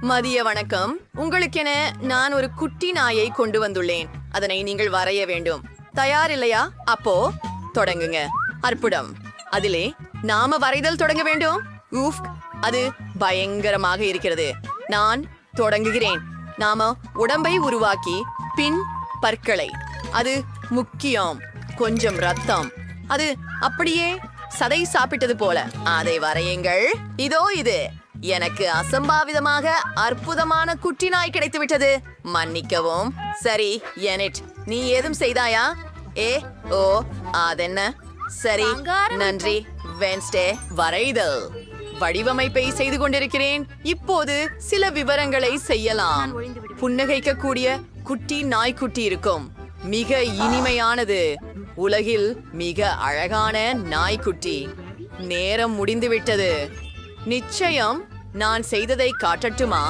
மதிய வணக்கம். உங்களுக்கென நான் ஒரு குட்டி நாயை கொண்டு வந்துள்ளேன். அதனை நீங்கள் வரைய வேண்டும். தயார் இல்லையா? அப்போ தொடங்குங்க. அற்புதம். அதிலே நாம வரைதல் தொடங்க வேண்டும். ஊஃப், அது பயங்கரமாக இருக்கிறது. நான் தொடங்குகிறேன். நாம உடம்பை உருவாக்கி பின் பற்களை. அது முக்கியம். கொஞ்சம் ரத்தம். அது அப்படியே சதை சாப்பிட்டது போல. அதை வரையுங்கள். இதோ இது. எனக்கு அசம்பாவிதமாக அற்புதமான குட்டி நாய் கிடைத்து விட்டது. மன்னிக்கவும். சரி எனட், நீ ஏதும் செய்தாயா? ஓ, அதென்ன? சரி, நன்றி. வென்ஸ்டே வரைதல் வடிவமைப்பை செய்து கொண்டிருக்கிறேன். இப்போது சில விவரங்களை செய்யலாம். புன்னகைக்கக்கூடிய குட்டி நாய்க்குட்டி இருக்கும். மிக இனிமையானது. உலகில் மிக அழகான நாய்க்குட்டி. நேரம் முடிந்துவிட்டது. நிச்சயம் நான் செய்ததை காட்டட்டுமா?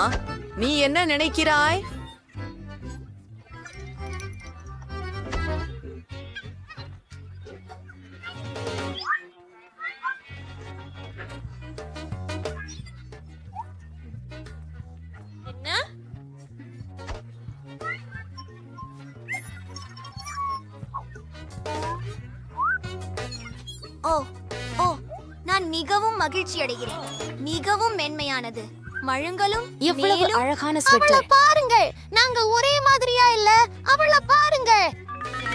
நீ என்ன நினைக்கிறாய்? ஓ ஓ, நான் மிகவும் மகிழ்ச்சி அடைகிறேன். மிகவும் மென்மையானது. மழுங்களும் எவ்வளவு மேலும். அழகான அவளை ஸ்வெட்டர். பாருங்கள். நாங்க ஒரே மாதிரியா இல்ல? அவளை பாருங்கள்.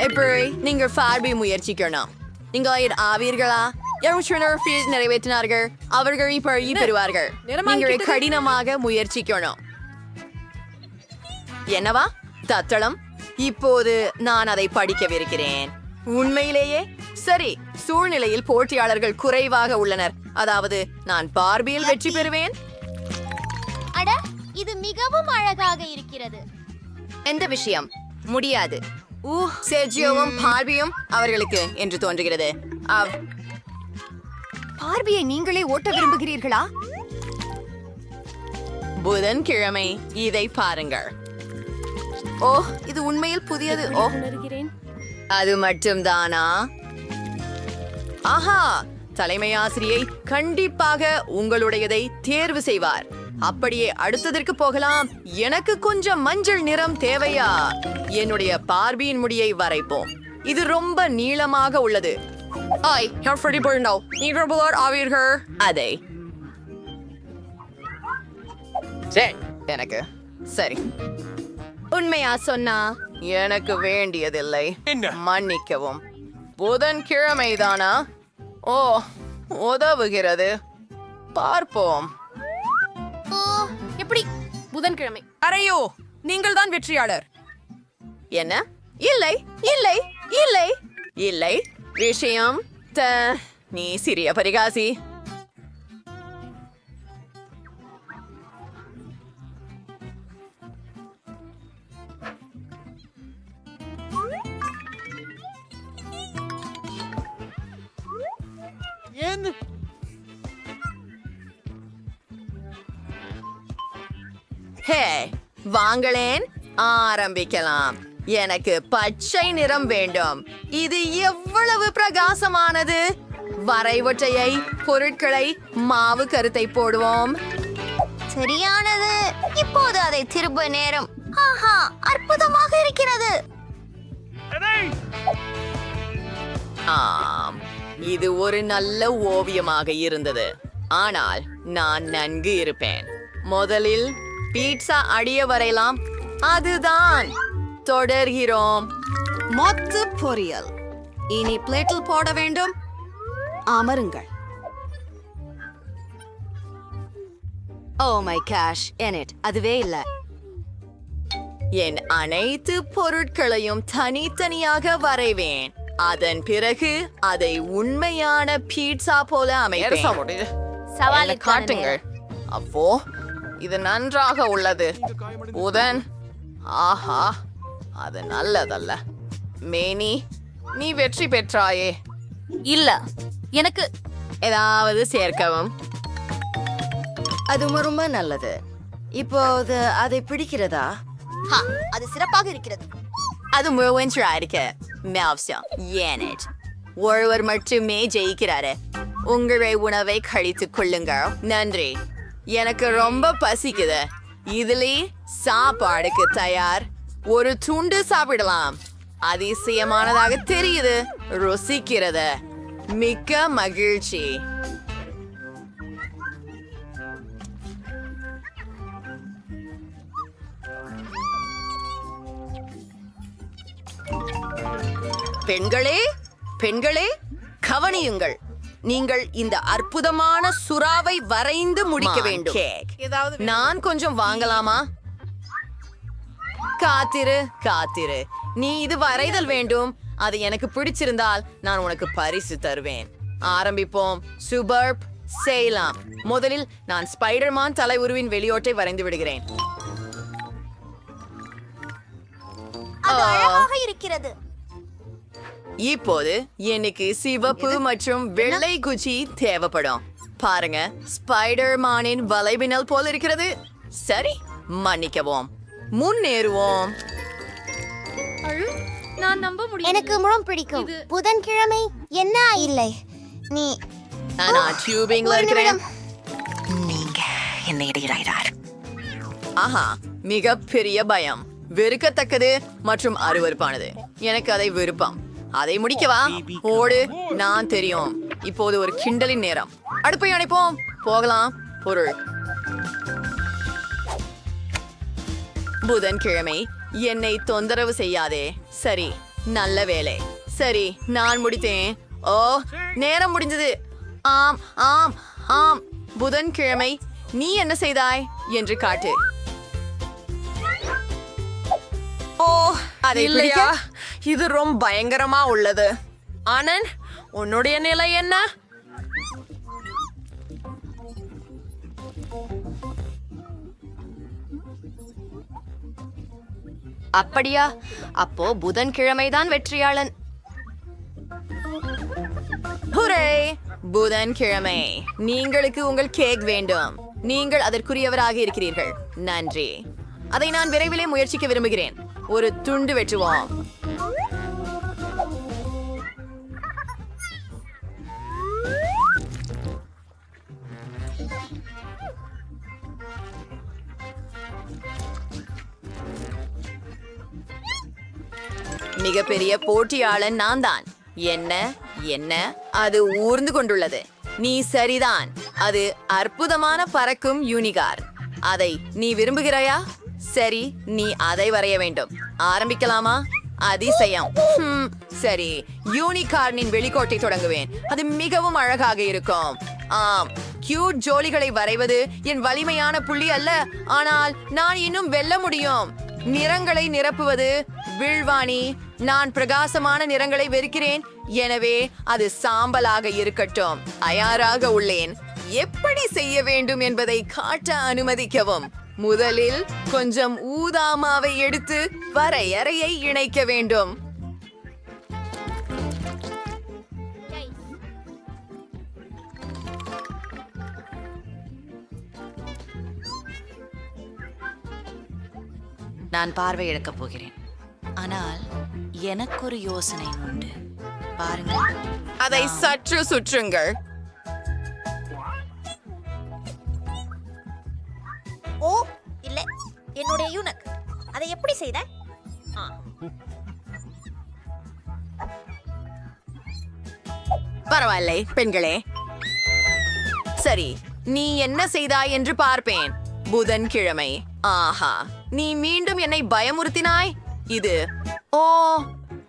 எப்படி நீங்கள் ஃபார்பி முயற்சிக்கணும். நீங்கள் ஆவீர்களா? நிறைவேற்றினார்கள். அவர்கள் இப்பழி பெறுவார்கள். நீங்கள் கடினமாக முயற்சிக்கணும். என்னவா தத்தளம்? இப்போது நான் அதை படிக்கவிருக்கிறேன். உண்மையிலேயே சரி. சூழ்நிலையில் போட்டியாளர்கள் குறைவாக உள்ளனர். அதாவது நான் பார்பியில் வெற்றி பெறுவேன். அட, இது மிகவும் அழகாக இருக்கிறது. எந்த விஷயம் முடியாது. செர்ஜியோவும் பார்பியும் அவர்களுக்கு என்று தோன்றுகிறது. பார்பியை நீங்களே ஓட்ட விரும்புகிறீர்களா? புதன்கிழமை இதை பாருங்கள். ஓ, இது உண்மையில் புதியது. ஓ, அது மட்டும்தானா? ஆஹா, தலைமை ஆசிரியை கண்டிப்பாக உங்களுடையதை தேர்வு செய்வார். அப்படியே அடுத்ததற்கு போகலாம். எனக்கு கொஞ்சம் மஞ்சள் நிறம் தேவையா? என்னுடைய பார்பியின் முடியை வரைப்போம். இது ரொம்ப நீளமாக உள்ளது. அதை எனக்கு சரி. உண்மையா சொன்னா எனக்கு வேண்டியதில்லை. மன்னிக்கவும். புதன்கிழமைதானா? ஓ, உதவுகிறது. பார்ப்போம். ஓ, எப்படி? புதன்கிழமை. அரையோ, நீங்கள் தான் வெற்றியாளர். என்ன? இல்லை இல்லை இல்லை இல்லை. விஷயம் நீ சிறிய பரிகாசி. ஹே, வாங்களேன், ஆரம்பிக்கலாம். எனக்கு பச்சை நிறம் வேண்டும். இது எவ்வளவு பிரகாசமானது. வரைவொற்றையை பொருட்களை மாவு கருத்தை போடுவோம். சரியானது. இப்போது அதை திரும்ப நேரம். ஆஹா, அற்புதமாக இருக்கிறது. ஆம், இது ஒரு நல்ல ஓவியமாக இருந்தது. ஆனால் நான் நன்கு இருப்பேன். முதலில் பீட்சா அடிய வரையலாம். அதுதான். தொடர்கிறோம். மொத்த பொரியல். இனி பிளேட்டில் போட வேண்டும். அமருங்கள். ஓ மை காஷ், எனிட் அதுவே இல்ல. என் அனைத்து பொருட்களையும் தனித்தனியாக வரைவேன். அதன் பிறகு அதை உண்மையான பீட்சா போல அமைப்பேன். சவாலுக்கான காட்டுங்கள். அப்போ இது நன்றாக உள்ளது. உதன், ஆஹா, அது நல்லதல்ல. மேனி, நீ வெற்றி பெற்றாயே. இல்ல, எனக்கு ஏதாவது சேர்க்கவும். அது ரொம்ப நல்லது. இப்போது அதை பிடிக்கிறதா? அது சிறப்பாக இருக்கிறது. அது முழுவன்றா இருக்க. மேவ்சம் ஏனட் ஒருவர் மட்டுமே ஜெயிக்கிறாரு. உங்களை உணவை கழித்துக் கொள்ளுங்க. நன்றி. எனக்கு ரொம்ப பசிக்குது. இதிலே சாப்பாடுக்கு தயார். ஒரு துண்டு சாப்பிடலாம். அதிசயமானதாக தெரியுது. ருசிக்கிறது. மிக்க மகிழ்ச்சி. பெண்களே பெண்களே கவனியுங்கள். நீங்கள் இந்த அற்புதமான சுறாவை வரைந்து முடிக்க வேண்டும். நான் கொஞ்சம் வாங்கலாமா? காத்திரு காத்திரு. நீ இது வரைதல் வேண்டும். அது எனக்கு பிடிச்சிருந்தால் நான் உனக்கு பரிசு தருவேன். ஆரம்பிப்போம். சூப்பர்ப். செய்யலாம். முதலில் நான் ஸ்பைடர்மேன் தலை உருவின் வெளியோட்டை வரைந்து விடுகிறேன். அது அழகாக இருக்கிறது. இப்போது எனக்கு சிவப்பு மற்றும் வெள்ளை குச்சி தேவைப்படும். பாருங்க, ஸ்பைடர்மேனின் வலைபின்னல் போல இருக்கிறது. சரி, மன்னிக்கவும். முன்னேறுவோம். நான் நம்ப முடியும். எனக்கு முழம் பிடிக்கும். புதன்கிழமை என்ன இல்லை. நீ நான் டியூபிங்ல இருக்கிறேன். நீங்க என்ன இடையிறார்? ஆஹா, மிகப்பெரிய பயம். வெறுக்கத்தக்கது மற்றும் அருவருப்பானது. எனக்கு அதை விருப்பம். அதை முடிக்கவா? ஓடு. நான் தெரியும். இப்போது ஒரு கிண்டலின் நேரம். அடுப்பை அணைப்போம். போகலாம். பொருள். புதன்கிழமை. என்னை தொந்தரவு செய்யாதே. சரி, நல்ல வேலை. சரி, நான் முடித்தேன். ஓ, நேரம் முடிஞ்சது. ஆம் ஆம் ஆம். புதன்கிழமை. நீ என்ன செய்தாய் என்று காட்டு. ஓ, அதை இல்லையா? பிடிக்க? இது ரொம்ப பயங்கரமா உள்ளது. ஆனந்த், உன்னுடைய நிலை என்ன? அப்படியா? அப்போ புதன்கிழமைதான் வெற்றியாளன். ஹுரே! புதன்கிழமை. நீங்களுக்கு உங்கள் கேக் வேண்டும். நீங்கள் அதற்குரியவராக இருக்கிறீர்கள். நன்றி. அதை நான் விரைவிலே முயற்சிக்க விரும்புகிறேன். ஒரு துண்டு வெட்டுவோம். மிகப்பெரிய போட்டியாளன் நான் தான். என்ன என்ன அது ஊர்ந்து கொண்டுள்ளது. நீ சரிதான். அது அற்புதமான பறக்கும் யூனிகார். அதை நீ விரும்புகிறாயா? சரி, நீ அதை வரைய வேண்டும். ஆரம்பிக்கலாமா? அதிசயம். சரி, யூனிகார்னின் வெளிக்கோட்டை தொடங்குவேன். அது மிகவும் அழகாக இருக்கும். ஆம், கியூட் ஜோலிகளை வரைவது என் வலிமையான புள்ளி அல்ல. ஆனால் நான் இன்னும் வெல்ல முடியும். நிறங்களை நிரப்புவது விழ்வாணி. நான் பிரகாசமான நிறங்களை வெறுக்கிறேன். எனவே அது சாம்பலாக இருக்கட்டும். தயாராக உள்ளேன். எப்படி செய்ய வேண்டும் என்பதை காட்ட அனுமதிக்கவும். முதலில் கொஞ்சம் ஊதாமாவை எடுத்து வரையறையை இணைக்க வேண்டும். நான் பார்வை இழக்கப் போகிறேன். ஆனால் எனக்கு ஒரு யோசனை உண்டு. பாருங்க, அதை சற்று சுற்றுங்கள். ஓ இல்லை, என்னுடைய யூனக். அதை எப்படி செய்த? பரவாயில்லை பெண்களே. சரி, நீ என்ன செய்தாய் என்று பார்ப்பேன். புதன்கிழமை. ஆஹா, நீ மீண்டும் என்னை பயமுறுத்தினாய். இது ஓ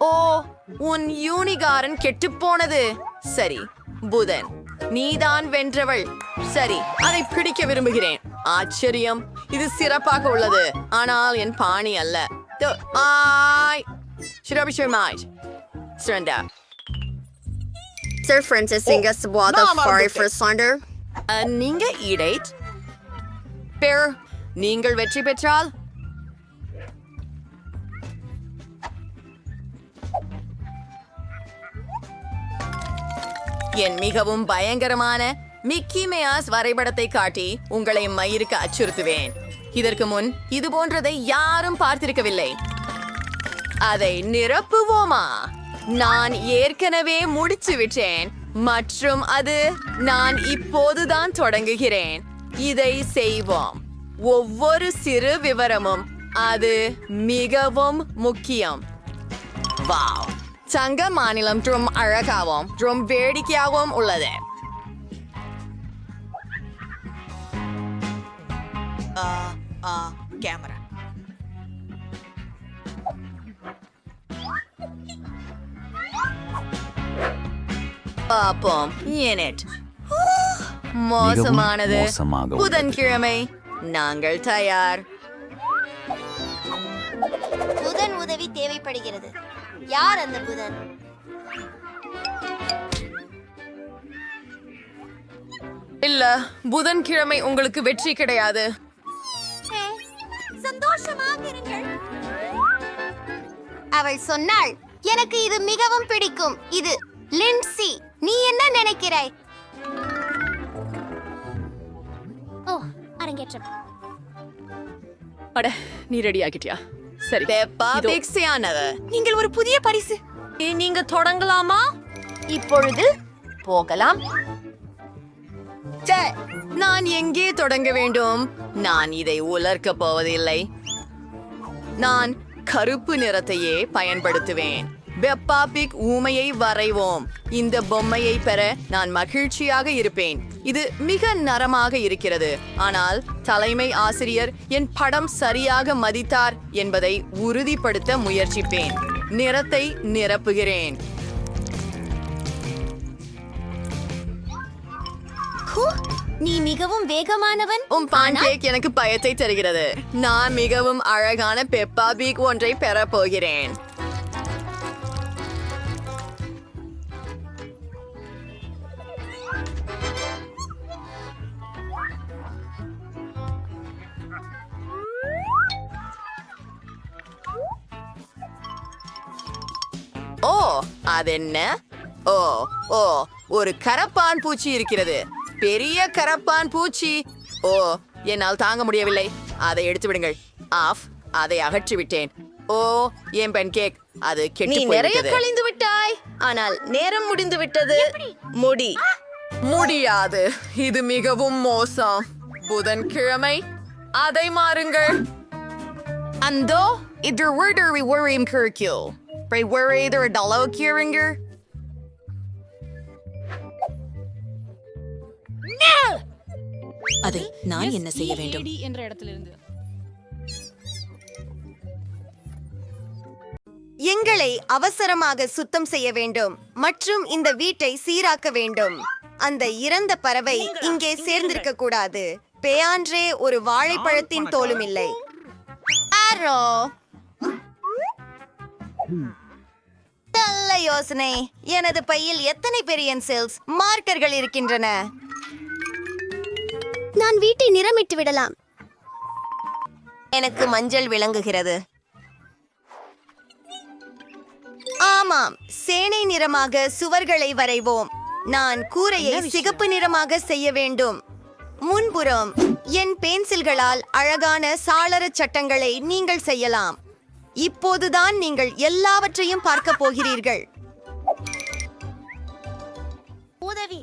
ஓ உன் யூனிகாரன் கெட்டுப்போனது. சரி, புதன், நீதான் வென்றவள். சரி, அதை பிடிக்க விரும்புகிறேன். ஆச்சரியம். இது சிறப்பாக உள்ளது. ஆனால் என் பாணி அல்ல. Sir Francis Ingas Wada Fari for Sander. நீங்க இடேட் பேர். நீங்கள் வெற்றி பெற்றால் என் மிகவும் பயங்கரமான மிக்கி மேயாஸ் வரைபடத்தை காட்டி உங்களை மயிருக்கு அச்சுறுத்துவேன். இதற்கு முன் இது போன்றதை யாரும் பார்த்திருக்கவில்லை. அதை நிரப்புவோமா? நான் ஏற்கனவே முடிச்சு விட்டேன் மற்றும் அது நான் இப்போதுதான் தொடங்குகிறேன். இதை செய்வோம். ஒவ்வொரு சிறு விவரமும் அது மிகவும் முக்கியம். வாவ், சங்க மாநிலம் ரொம்ப அழகாகவும் ரொம்ப வேடிக்கையாகவும் உள்ளது. கேமரா பாப்போம். யூனிட் மோசமானது. மோசமாக உள்ளது. புதன்கிழமை நாங்கள் தயார். புதன் உதவி தேவைப்படுகிறது. யார் அந்த புதன்? இல்ல, புதன்கிழமை உங்களுக்கு வெற்றி கிடையாது. சந்தோஷமாக இருங்கள். அவள் சொன்னாள், எனக்கு இது மிகவும் பிடிக்கும். இது லிண்ட்சி. நீ என்ன நினைக்கிறாய்? ஓ, அரங்கேற்றம். அட, நீ ரெடி ஆகிட்டியா? சரி. பெப்பா இதோ. பிக்ஸியானது. நீங்கள் ஒரு புதிய பரிசு. நீங்க தொடங்கலாமா? இப்பொழுது போகலாம். ச்சே, நான் எங்கே தொடங்க வேண்டும்? நான் இதை உலர்க்கப் போவதில்லை. நான் கருப்பு நிறத்தையே பயன்படுத்துவேன். பெப்பா பிக் ஊமையை வரைவோம். இந்த பொம்மையை பெற நான் மகிழ்ச்சியாக இருப்பேன். இது மிக நரமாக இருக்கிறது, ஆனால் தலைமை ஆசிரியர் என் படம் சரியாக மதித்தார் என்பதை உறுதிப்படுத்த முயற்சிப்பேன். நிறத்தை நிரப்புகிறேன். ஹூ, நீ மிகவும் வேகமானவன். பான்கேக் எனக்கு பயத்தை தருகிறது. நான் மிகவும் அழகான பெப்பா பிக் ஒன்றை பெறப் போகிறேன். ஓ, அதென்ன? ஓ ஓ ஒரு கரப்பான் பூச்சி இருக்கிறது. பெரிய கரப்பான் பூச்சி. ஓ, என்னால் தாங்க முடியவில்லை. அதை எடுத்து விடுங்கள். ஆஃப். அதை அகற்றி விட்டேன். ஓ, என் பென் கேக், அது கெட்டு போய்விட்டது. கழிந்து விட்டாய், ஆனால் நேரம் முடிந்து விட்டது. முடி. முடியாது. இது மிகவும் மோசம். புதன்கிழமை அதை மாறுங்கள். அந்தோ இது விடுவி worrying curricle. Pray worry there a dollar kieringer. அதை நான் என்ன செய்ய வேண்டும்? என்ற இடத்திலிருந்து எங்களை அவசரமாக சுத்தம் செய்ய வேண்டும் மற்றும் இந்த வீட்டை சீராக்க வேண்டும். அந்த இறந்த பறவை இங்கே சேர்ந்திருக்க கூடாது. பேயான்றே ஒரு வாழைப்பழத்தின் தோலும் இல்லை. ஆரோ, நல்ல யோசனை. எனது பையில் எத்தனை பெரியன்சில்ஸ் மார்க்கர்கள் இருக்கின்றன? நான் வீட்டை நிறமிட்டு விடலாம். எனக்கு மஞ்சள் விளங்குகிறது. ஆமாம், சேனை நிறமாக சுவர்களை வரைவோம். நான் கூரையை சிகப்பு நிறமாக செய்ய வேண்டும். முன்புறம் என் பென்சில்களால் அழகான சாளர சட்டங்களை நீங்கள் செய்யலாம். இப்போதுதான் நீங்கள் எல்லாவற்றையும் பார்க்க போகிறீர்கள். உதவி.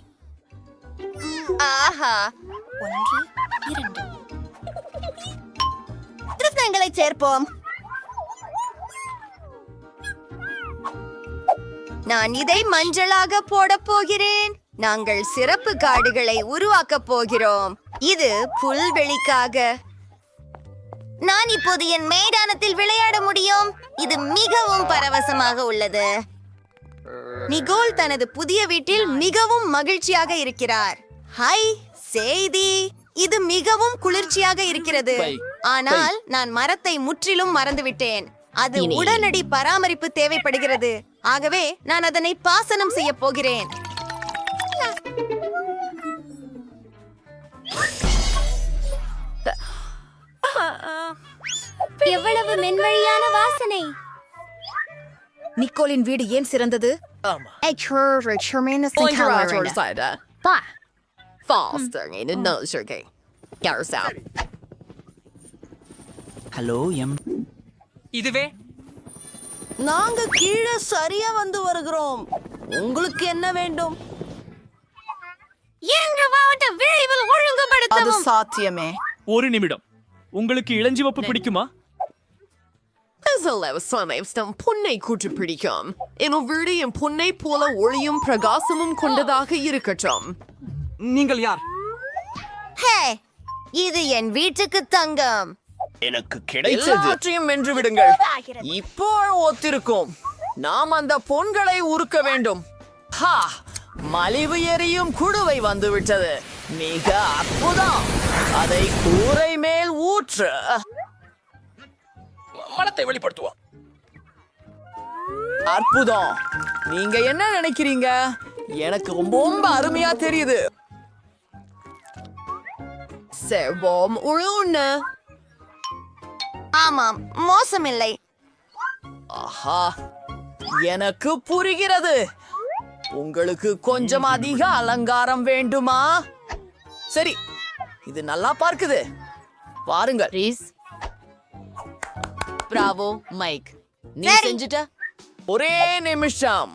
ஆஹா, 1, 2. திருத்தங்களை சேர்ப்போம். நான் இதை மஞ்சளாக போடப் போகிறேன். நாங்கள் சிறப்பு கார்டுகளை உருவாக்கப் போகிறோம். இது புல்வெளிக்காக. நான் இப்போது என் மைதானத்தில் விளையாட முடியும். இது மிகவும் பரவசமாக உள்ளது. நிகோல் தனது புதிய வீட்டில் மிகவும் மகிழ்ச்சியாக இருக்கிறார். ஹாய், செய்தி. இது மிகவும் குளிர்ச்சியாக இருக்கிறது. ஆனால் நான் மரத்தை முற்றிலும் மறந்துவிட்டேன். அது உடனடி பராமரிப்பு தேவைப்படுகிறது. ஆகவே நான் அதனை பாசனம் செய்ய போகிறேன். எவ்வளவு மென்வழியான வாசனை. நிக்கோலின் வீடு ஏன் சிறந்தது? Hello M. இதுவே நாங்க கீழே சரியா வந்து வருகிறோம். உங்களுக்கு என்ன வேண்டும்? எங்க மாவட்ட விரைவில் அது ஒழுங்குபடுத்தவும். சாத்தியமே. ஒரு நிமிடம். உங்களுக்கு இளஞ்சிவப்பு பிடிக்குமா? பொன்னை கூற்று பிடிக்கும். என் வீடு என் பொன்னை போல ஒளியும் பிரகாசமும் கொண்டதாக இருக்கட்டும். நீங்கள் யார்? ஹே, இது என் வீட்டுக்கு தங்கம். எனக்கு கிடைத்தது. எல்லாவற்றையும் வென்று விடுங்கள். இப்போ ஒத்திருக்கும். நாம் அந்த பொன்களை உருக்க வேண்டும். ஹா, மலிவு எரியும் குடுவை வந்து விட்டது. மிக அற்புதம். அதை கூரை மேல் ஊற்று. மனத்தை வெளிப்படுத்துவோம். அற்புதம். நீங்க என்ன நினைக்கிறீங்க? எனக்கு ரொம்ப அருமையா தெரியுது. செவ்வம் உழுன்னு. ஆமாம், மோசமில்லை. ஆஹா, எனக்கு புரிகிறது. உங்களுக்கு கொஞ்சம் அதிக அலங்காரம் வேண்டுமா? சரி, இது நல்லா பார்க்குது. பாருங்கள். பிராவோ மைக், நீ சரி. செஞ்சுட்ட. ஒரே நிமிஷம்.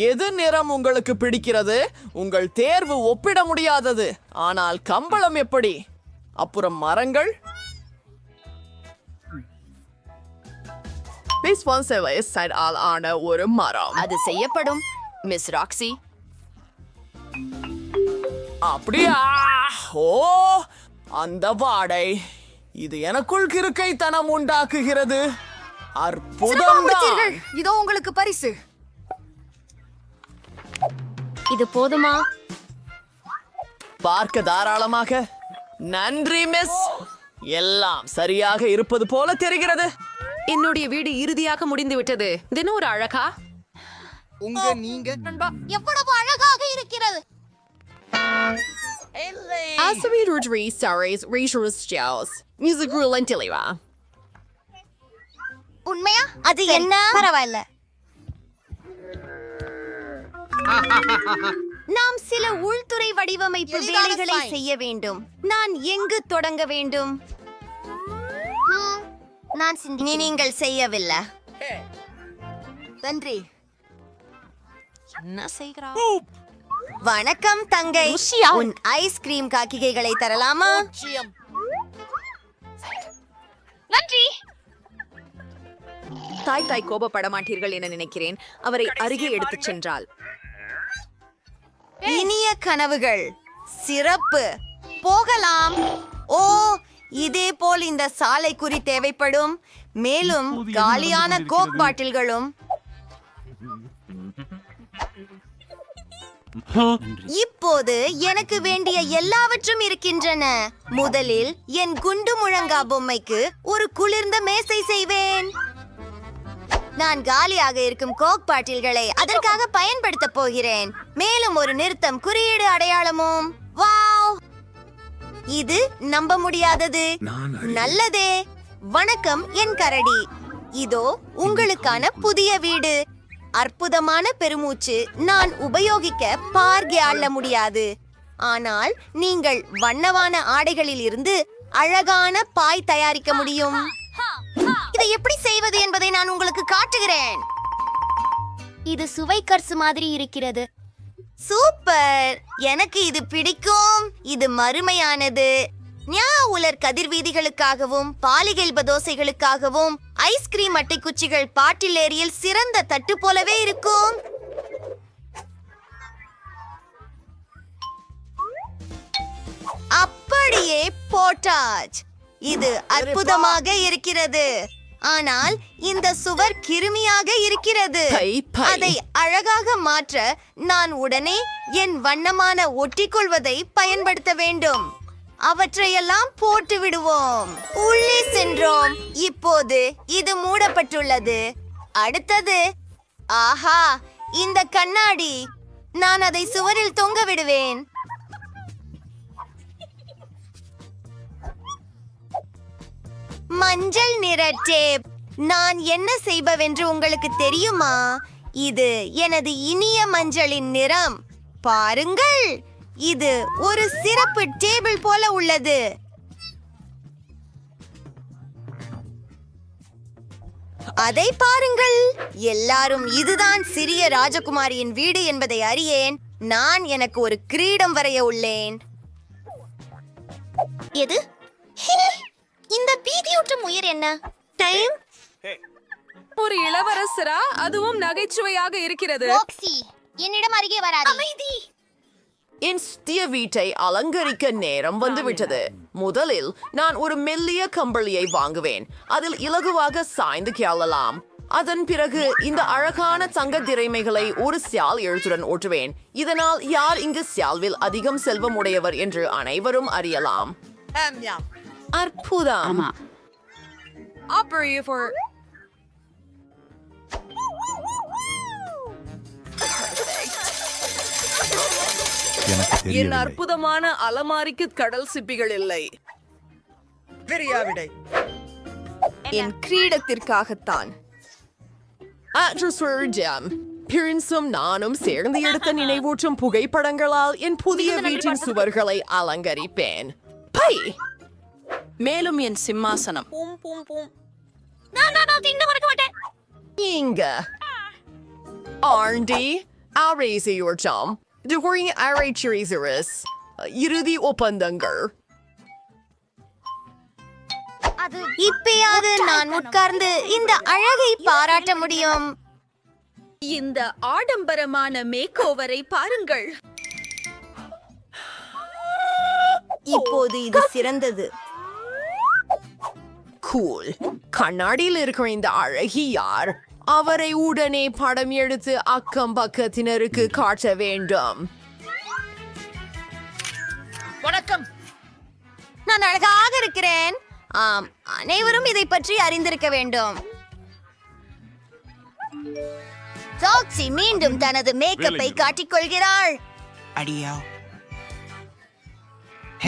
எது நிறம் உங்களுக்கு பிடிக்கிறது? உங்கள் தேர்வு ஒப்பிட முடியாதது. ஆனால் கம்பளம் எப்படி? அப்புறம் மரங்கள்? ஆன ஒரு மரம். அது செய்யப்படும், மிஸ் ராக்ஸி. அப்படியா? ஓ, அந்த வாடை. இது எனக்குள் கிறுக்கைத்தனம் உண்டாக்குகிறது. அற்புதம். இதோ உங்களுக்கு பரிசு. இது போதுமா? பார்க்க தாராளமாக. நன்றி மிஸ். எல்லாம் சரியாக இருப்பது போல தெரிகிறது. என்னுடைய வீடு இறுதியாக முடிந்து விட்டது. தினம் ஒரு அழகா. எவ்வளவு அழகாக இருக்கிறது. உண்மையா? அது என்ன? பரவாயில்ல. நாம் சில உள்துறை வடிவமைப்பு வேலைகளை செய்ய வேண்டும். நான் எங்கு தொடங்க வேண்டும்? நீங்கள் செய்யவில்லை. நன்றி. என்ன செய்கிறா? வணக்கம் தங்கை. உன் ஐஸ்கிரீம் காக்கிகைகளை தரலாமா? நன்றி. தாய் கோபப்பட மாட்டீர்கள் என நினைக்கிறேன். அவரை அருகே எடுத்துச் சென்றாள். இனிய கனவுகள். சிறப்பு. போகலாம். ஓ, இதே போல் இந்த சாலை குறி தேவைப்படும். மேலும் காலியான கோக் பாட்டில்களும். இப்போது எனக்கு வேண்டிய எல்லாவற்றும் இருக்கின்றன. முதலில் என் குண்டு முழங்கா பொம்மைக்கு ஒரு குளிர்ந்த மேசை செய்வேன். நான் காலியாக இருக்கும் கோக் பாட்டில்களை அதற்காக பயன்படுத்த போகிறேன். மேலும் ஒரு நிறுத்தம் குறியீடு அடையாளமும். வாவ், இது நம்ப முடியாதது. நல்லதே. வணக்கம் என் கரடி. இதோ உங்களுக்கான புதிய வீடு. அற்புதமான பெருமூச்சு. நான் உபயோகிக்க பார்கே ஆள முடியாது. ஆனால் நீங்கள் வண்ணவான ஆடைகளில் இருந்து அழகான பாய் தயாரிக்க முடியும். இதை எப்படி செய்வது என்பதை நான் உங்களுக்கு காட்டுகிறேன். இது சுவை கர்சு மாதிரி இருக்கிறது. சூப்பர், எனக்கு இது பிடிக்கும். இது மறுமையானது. உலர் கதிர்வீதிகளுக்காகவும் பாலிகெல்ப தோசைகளுக்காகவும் ஐஸ்கிரீம் அட்டை குச்சிகள் பாட்டில் ஏரியில் சிறந்த தட்டு போலவே இருக்கும். அப்படியே போட்டாச். இது அற்புதமாக இருக்கிறது. ஆனால் இந்த சுவர் கிருமியாக இருக்கிறது. அதை அழகாக மாற்ற நான் உடனே என் வண்ணமான ஒட்டிக்கொள்வதை பயன்படுத்த வேண்டும். அவற்றையெல்லாம் போட்டு விடுவோம். உள்ளே சென்றோம். இப்போது இது மூடப்பட்டுள்ளது. அடுத்தது, ஆஹா, இந்த கண்ணாடி. நான் அதை சுவரில் தொங்க விடுவேன். மஞ்சள் நிற டேப். நான் என்ன செய்பவென்று உங்களுக்கு தெரியுமா? இது எனது இனிய மஞ்சளின் நிறம். பாருங்கள், இது ஒரு சிறப்பு டேபிள் போல உள்ளது. அதை பாருங்கள். எல்லாரும் இதுதான் சிறிய ராஜகுமாரியின் வீடு என்பதை அறியேன். நான் எனக்கு ஒரு கிரீடம் வரைய உள்ளேன். எது? இந்த பீதியூட்டும் உயிர் என்ன? டைம் ஒரு இளவரசரா அதுவும் நகைச்சுவையாக இருக்கிறது. ராக்ஸி, என்னிடம் அருகே வராதே. அமைதி. என் சிறிய வீட்டை அலங்கரிக்க நேரம் வந்துவிட்டது. முதலில் நான் ஒரு மெல்லிய கம்பளியை வாங்குவேன். அதில் இலகுவாக சாய்ந்து கேளலாம். அதன் பிறகு இந்த அழகான தங்க திரைமைகளை ஒரு சியால் எழுத்துடன் ஓட்டுவேன். இதனால் யார் இங்கு சியால்வில் அதிகம் செல்வம் உடையவர் என்று அனைவரும் அறியலாம். அற்புதம். என் அற்புதமான அலமாரிக்கு கடல் சிப்பிகள் இல்லை. என் கிரீடத்திற்காகத்தான். பிரின்ஸும் நானும் சேர்ந்து எடுத்த நினைவூட்டும் புகைப்படங்களால் என் புதிய வீட்டின் சுவர்களை அலங்கரிப்பேன். பை. மேலும் என் சிம்மாசனம். இங்க ஆண்டி அரேசியோர்டம் during அரேச்சிரிசரஸ் இறுதி ஒப்பந்தங்கள். இப்பயாவது நான் உட்கார்ந்து இந்த அழகை பாராட்ட முடியும். இந்த ஆடம்பரமான மேக்கோவரை பாருங்கள். இப்போது இது சிறந்தது. கூல். கண்ணாடியில் இருக்கிற இந்த அழகி யார்? அவரை உடனே படம் எடுத்து அக்கம் பக்கத்தினருக்கு காட்ட வேண்டும். வணக்கம். நான் அழகாக இருக்கிறேன். ஆம், அனைவரும் இதை பற்றி அறிந்திருக்க வேண்டும். ராக்ஸி மீண்டும் தனது மேக்கப்பை காட்டிக்கொள்கிறாள். அடியா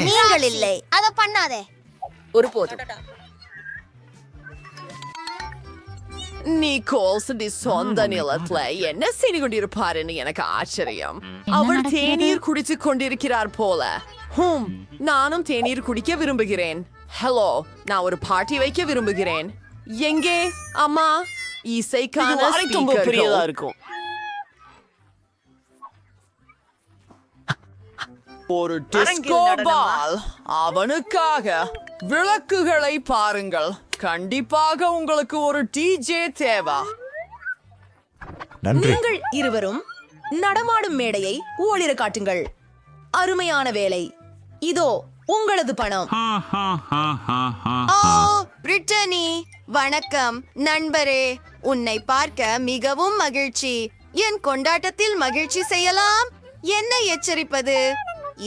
நீங்கள் இல்லை, அத பண்ணாதே. ஒருபோதும். நிக்கோல்ஸ் சொந்த நிலத்துல என்ன செய்து கொண்டிருப்பாருன்னு எனக்கு ஆச்சரியம். அவர் தேநீர் குடித்துக் கொண்டிருக்கிறார் போல. நானும் தேநீர் குடிக்க விரும்புகிறேன். ஹலோ, நான் ஒரு பார்ட்டி வைக்க விரும்புகிறேன். எங்கே அம்மா? இசைக்கான பெரியதா இருக்கும். ஒரு டிஸ்கோ பால். அவனுக்காக விளக்குகளை பாருங்கள். கண்டிப்பாக உங்களுக்கு ஒரு டிஜே தேவை. நீங்கள் இருவரும் நடமாடும் மேடையை ஓளிர காட்டுங்கள். அருமையான வேலை. இதோ உங்களது பணம். ஓ, பிரிட்டனி, வணக்கம் நண்பரே. உன்னை பார்க்க மிகவும் மகிழ்ச்சி. என் கொண்டாட்டத்தில் மகிழ்ச்சி செய்யலாம். என்ன எச்சரிப்பது?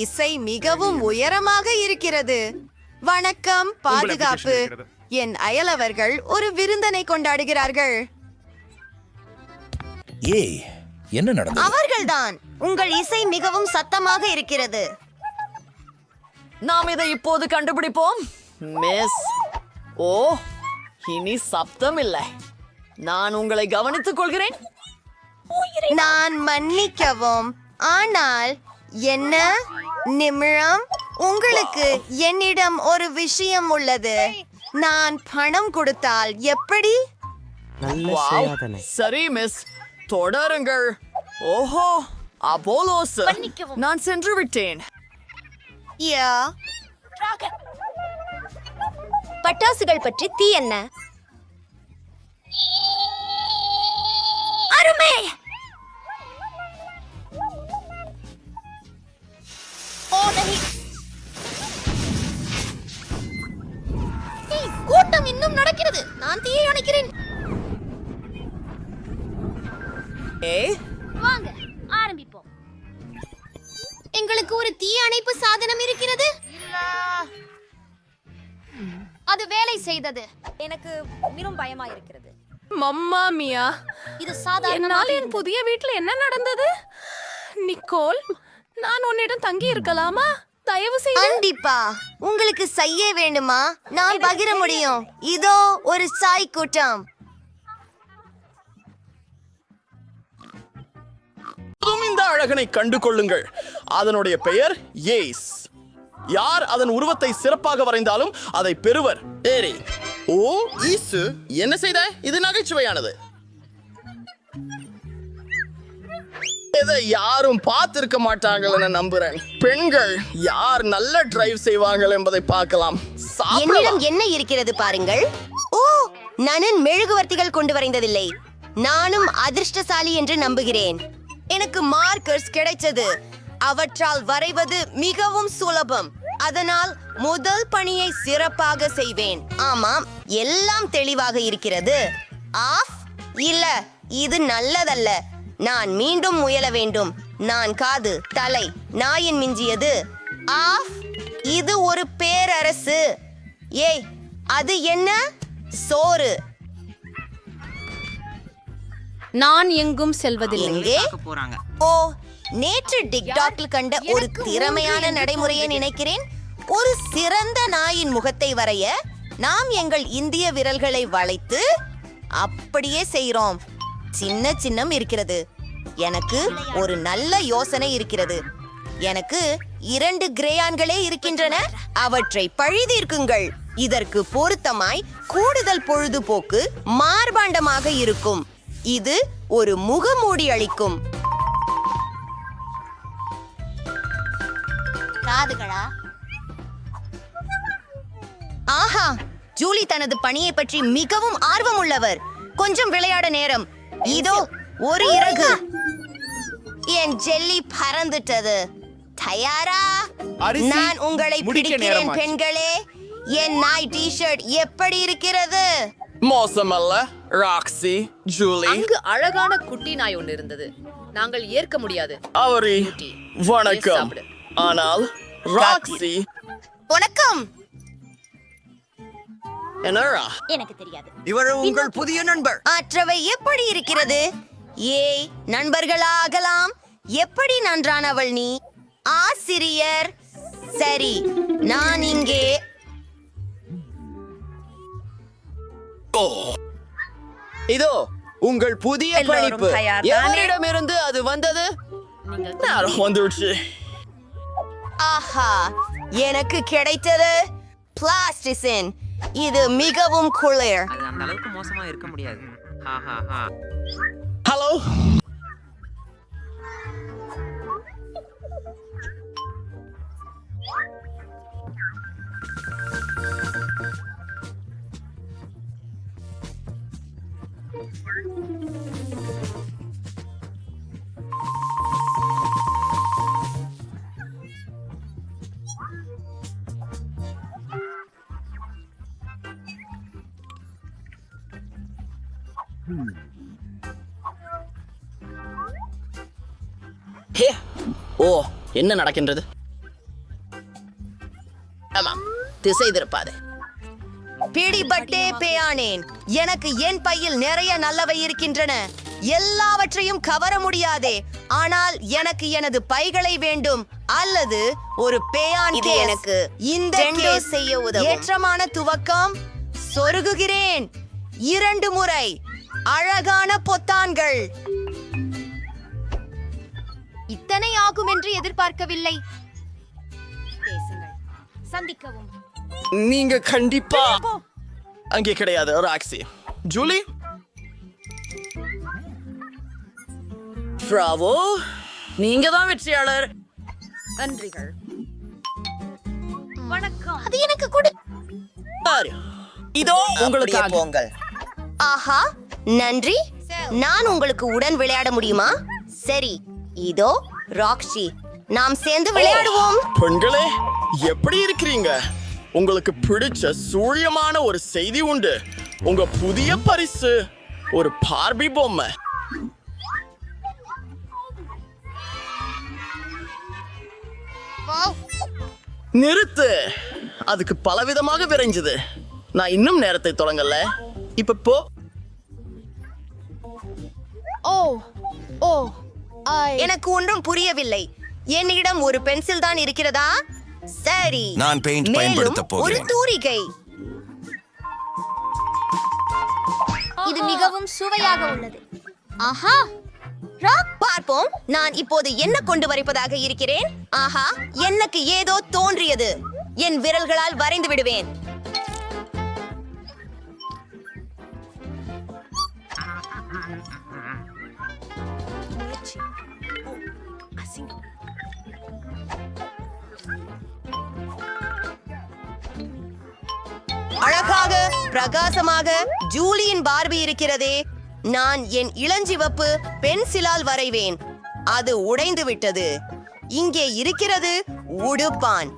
இசை மிகவும் உயரமாக இருக்கிறது. வணக்கம், பாதுகாப்பு. என் அயலவர்கள் ஒரு விருந்தனை கொண்டாடுகிறார்கள். ஏய், என்ன நடந்தது? அவர்கள்தான். உங்கள் இசை மிகவும் சத்தமாக இருக்கிறது. நாம் இதை இப்போது கண்டுபிடிப்போம். மிஸ், ஓ, இனி சப்தம் இல்லை. நான் உங்களை கவனித்துக் கொள்கிறேன். நான் மன்னிக்கவும், ஆனால் என்ன நிமிடம், உங்களுக்கு என்னிடம் ஒரு விஷயம் உள்ளது. நான் பணம் கொடுத்தால் எப்படி? வாவ், சரி மிஸ், தொடருங்கள். ஓஹோ, அப்போலோஸ், நான் சென்று விட்டேன். யா. பட்டாசுகள் பற்றி தீ என்ன? அருமை. கூட்டம் இன்னும் நடக்கிறது. நான் தீயை அணைக்கிறேன். வாங்க ஆரம்பிப்போம். எங்களுக்கு ஒரு தீ அணைப்பு சாதனம் இருக்கிறது. அது வேலை செய்தது. எனக்கு மிகவும் பயமா இருக்கிறது. மம்மா மியா, இது சாதாரண. என்னால் என் புதிய வீட்டுல என்ன நடந்தது? நிக்கோல், நான் உன்னிடம் தங்கி இருக்கலாமா? தயவு செய்து. கண்டிப்பா. உங்களுக்கு செய்ய வேண்டுமா? நான் பகிர முடியும். இதோ ஒரு சாய் கூட்டம். இந்த அழகனை கண்டு கொள்ளுங்கள். அதனுடைய பெயர் ஏஸ். யார் அதன் உருவத்தை சிறப்பாக வரைந்தாலும் அதை பெறுவர். ஏரி. ஓ, ஈசு, என்ன செய்த? இது நகைச்சுவையானது. இதை யாரும் பார்த்திருக்க மாட்டாங்கன்னு நம்புறேன். பெண்கள் யார் நல்ல டிரைவ் செய்வாங்க என்பதை பார்க்கலாம். என்னிடம் என்ன இருக்கிறது பாருங்கள். ஓ, நான் மெழுகுவர்த்திகள் கொண்டு வரைந்ததில்லை. நானும் அதிர்ஷ்டசாலி என்று நம்புகிறேன். எனக்கு மார்க்கர்ஸ் கிடைத்தது. அவற்றால் வரைவது மிகவும் சுலபம். அதனால் முதல் பணியை சிறப்பாக செய்வேன். ஆமாம், எல்லாம் தெளிவாக இருக்கிறது. ஆஃப் இல்ல, இது நல்லதல்ல. நான் மீண்டும் முயல வேண்டும். நான் காது, தலை, நாயின் மிஞ்சியது. ஆஃப், இது ஒரு பேரரசு. ஏய், அது என்ன? சோறு. நான் எங்கும் செல்வதில்லை. எங்கே? ஓ, நேற்று டிக்டாக்கில் கண்ட ஒரு திறமையான நடைமுறையை நினைக்கிறேன். ஒரு சிறந்த நாயின் முகத்தை வரைய நாம் எங்கள் இந்திய விரல்களை வளைத்து அப்படியே செய்கிறோம். சின்ன சின்னம் இருக்கிறது. எனக்கு ஒரு நல்ல யோசனை இருக்கிறது. எனக்கு 2 கிரேயான்களே இருக்கின்றன. அவற்றை பழிதீர்க்குங்கள். இதற்கு பொருத்தமாய் கூடுதல் பொழுதுபோக்கு மார்பாண்டமாக இருக்கும். இது ஒரு முகமூடி அளிக்கும். காதுகளா? ஆஹா, ஜூலி தனது பணியை பற்றி மிகவும் ஆர்வம் உள்ளவர். கொஞ்சம் விளையாட நேரம். இதோ ஒரு இறகு. என் ஜெல்லி பறந்துட்டது. தயாரா? நான் உங்களை பிடிக்கிறேன் பெண்களே. என் நாய் டி-ஷர்ட் எப்படி இருக்கிறது? மோசமல்ல. ராக்ஸி, ஜூலி, அங்கு அழகான குட்டி நாய் ஒன்று இருந்தது. நாங்கள் ஏற்க முடியாது. அவரி, வணக்கம். ஆனால் ராக்ஸி, வணக்கம். என்னடா? எனக்கு தெரியாது. இவர் உங்கள் புதிய நண்பர். மற்றவை எப்படி இருக்கிறது? ஏய், நண்பர்களாகலாம். எப்படி நன்றானவள் நீ. ஆசிரியர். சரி, நான் இங்கே. இதோ உங்கள் புதிய பணிப்பு. யாரிடமிருந்து அது வந்தது? நேரம் வந்துடுச்சு. ஆஹா, எனக்கு கிடைத்தது பிளாஸ்டிசின். இது மிகவும் குளிர். அது அந்த அளவுக்கு மோசமா இருக்க முடியாது. ஹலோ. ஓ, என்ன நடக்கின்றது? ஆமாம், திசை திருப்பாது. பிடிபட்டே பேயானேன். எனக்கு என் பையில் நிறைய நல்லவை இருக்கின்றன. எல்லாவற்றையும் கவர முடியாதே. ஆனால் எனக்கு எனது பைகளை வேண்டும். அல்லது ஒரு பேயான் கேஸ். எனக்கு இந்த கேஸ் செய்ய உதவும். ஏற்றமான துவக்கம். சொருகுகிறேன் 2 முறை. அழகான பொத்தான்கள். இத்தனை ஆகும் என்று எதிர்பார்க்கவில்லை. பேசுங்கள், சந்திக்கவும். நீங்க கண்டிப்பா அங்கே கிடையாது. ராக்ஸி, ஜூலி, பிராவோ, நீங்க தான் வெற்றியாளர். நன்றிகள். வணக்கம். அது எனக்கு கொடு. பாரு, இதோ உங்களுக்காக. பொங்கல். ஆஹா, நன்றி. நான் உங்களுக்கு உடன் விளையாட முடியுமா? சரி, இதோ ராக்ஸி, நாம் சேர்ந்து விளையாடுவோம். பெண்களே, எப்படி இருக்கிறீங்க? உங்களுக்கு பிடிச்ச சூழியமான ஒரு செய்தி உண்டு. உங்க புதிய பரிசு ஒரு பார்பி பொம்மை. நிறுத்து. அதுக்கு பலவிதமாக விரைஞ்சது. நான் இன்னும் நேரத்தை தொடங்கல. இப்ப போ. எனக்கு ஒன்றும் புரியவில்லை. என்னிடம் ஒரு பென்சில் தான் இருக்கிறதா? சரி, நான் பெயிண்ட் பயன்படுத்த மேலும் ஒரு போகிறேன். தூரிகை. இது மிகவும் சுவையாக உள்ளது. ஆஹா, ராக், பார்ப்போம். நான் இப்போது என்ன கொண்டு வரைப்பதாக இருக்கிறேன். ஆஹா, எனக்கு ஏதோ தோன்றியது. என் விரல்களால் வரைந்து விடுவேன். அமேசிங். அழகாக பிரகாசமாக ஜூலியின் பார்பி இருக்கிறதே. நான் என் இளஞ்சிவப்பு பென்சிலால் வரைவேன். அது உடைந்து விட்டது. இங்கே இருக்கிறது உடுப்பான்.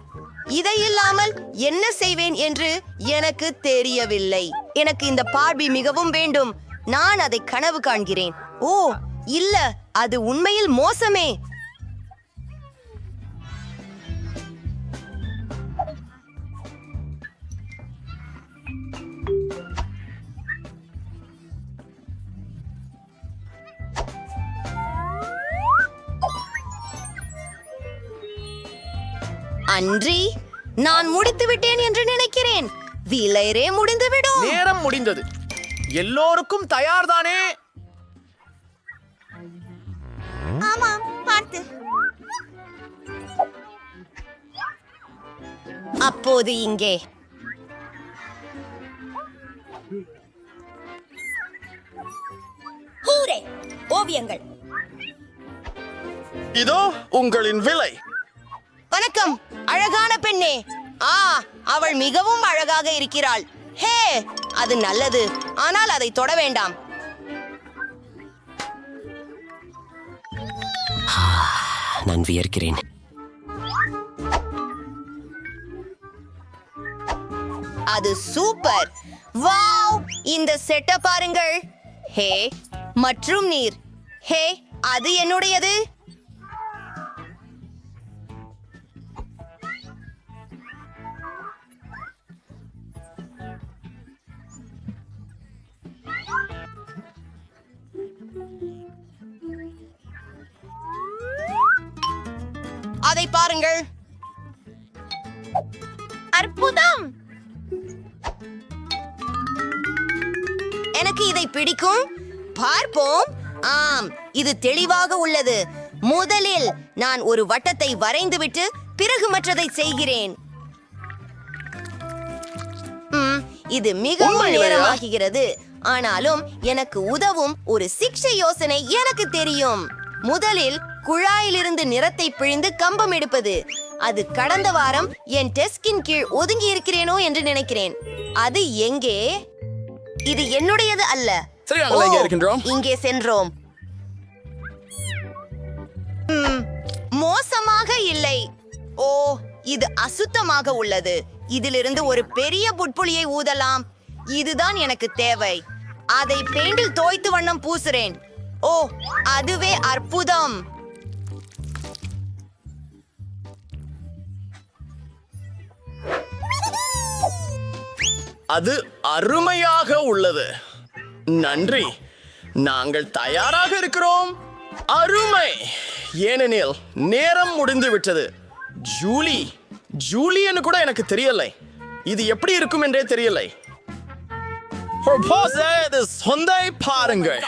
இதை இல்லாமல் என்ன செய்வேன் என்று எனக்கு தெரியவில்லை. எனக்கு இந்த பார்பி மிகவும் வேண்டும். நான் அதை கனவு காண்கிறேன். ஓ இல்ல, அது உண்மையில் மோசமே. அன்றி நான் முடித்து விட்டேன் என்று நினைக்கிறேன். விலைரே முடிந்துவிடும். நேரம் முடிந்தது. எல்லோருக்கும் தயார்தானே? ஆமாம், பார்த்து. அப்போது இங்கே ஓவியங்கள். இதோ உங்களின் விலை. வணக்கம் அழகான பெண்ணே. அவள் மிகவும் அழகாக இருக்கிறாள். ஹே, அது நல்லது, ஆனால் அதை தொட வேண்டாம். நான் வியர்க்கிறேன். அது சூப்பர். வாவ், இந்த செட்ட பாருங்கள். ஹே, மற்றும் நீர். ஹே, அது என்னுடையது. அதை பாருங்கள். அற்புதம். எனக்கு இதை பிடிக்கும். பார்ப்போம். ஆம், இது தெளிவாக உள்ளது. முதலில் நான் ஒரு வட்டத்தை வரைந்துவிட்டு பிறகு மற்றதை செய்கிறேன். இது மிகவும் உண்மையிலேயா? நேரமாகிறது. ஆனாலும் எனக்கு உதவும் ஒரு சிக்ஷை யோசனை எனக்கு தெரியும். முதலில் குழாயிலிருந்து நிறத்தை பிழிந்து கம்பம் எடுப்பது. அது கடந்த வாரம் என் டெஸ்கின் கீழ் ஒதுங்கி இருக்கிறேனோ என்று நினைக்கிறேன். அது எங்கே? இது என்னுடையது அல்ல. சரி, நாங்கள் இங்கே இருக்கின்றோம். இங்கே சென்றோம். மோசமாக இல்லை. ஓ, இது அசுத்தமாக உள்ளது. இதிலிருந்து ஒரு பெரிய புட்புளியை ஊதலாம். இதுதான் எனக்கு தேவை. அதை பெயிண்டில் தோய்த்து வண்ணம் பூசுறேன். ஓ, அதுவே அற்புதம். அது அருமையாக உள்ளது. நன்றி. நாங்கள் தயாராக இருக்கிறோம். அருமை. ஏனெனில் நேரம் முடிந்து விட்டது. ஜூலியன்னு கூட எனக்கு தெரியலை. இது எப்படி இருக்கும் என்றே தெரியலை. சொந்தை பாருங்கள்.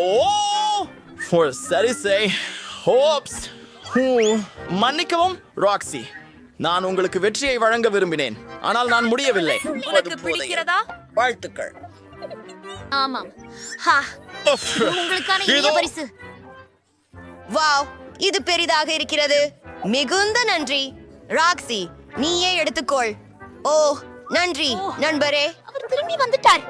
ஓ, சரி செய். மன்னிக்கவும் ராக்ஸி, நான் உங்களுக்கு வெற்றியை வழங்க விரும்பினேன், ஆனால் நான் முடியவில்லை. உனக்கு பிடிக்கிறதா? வாழ்த்துக்கள். ஆமாம். உங்களுக்கான இனிய பரிசு. வாவ், இது பெரிதாக இருக்கிறது. மிகுந்த நன்றி ராக்ஸி. நீயே எடுத்துக்கொள். ஓ, நன்றி நண்பரே. அவர் திரும்பி வந்துட்டார்.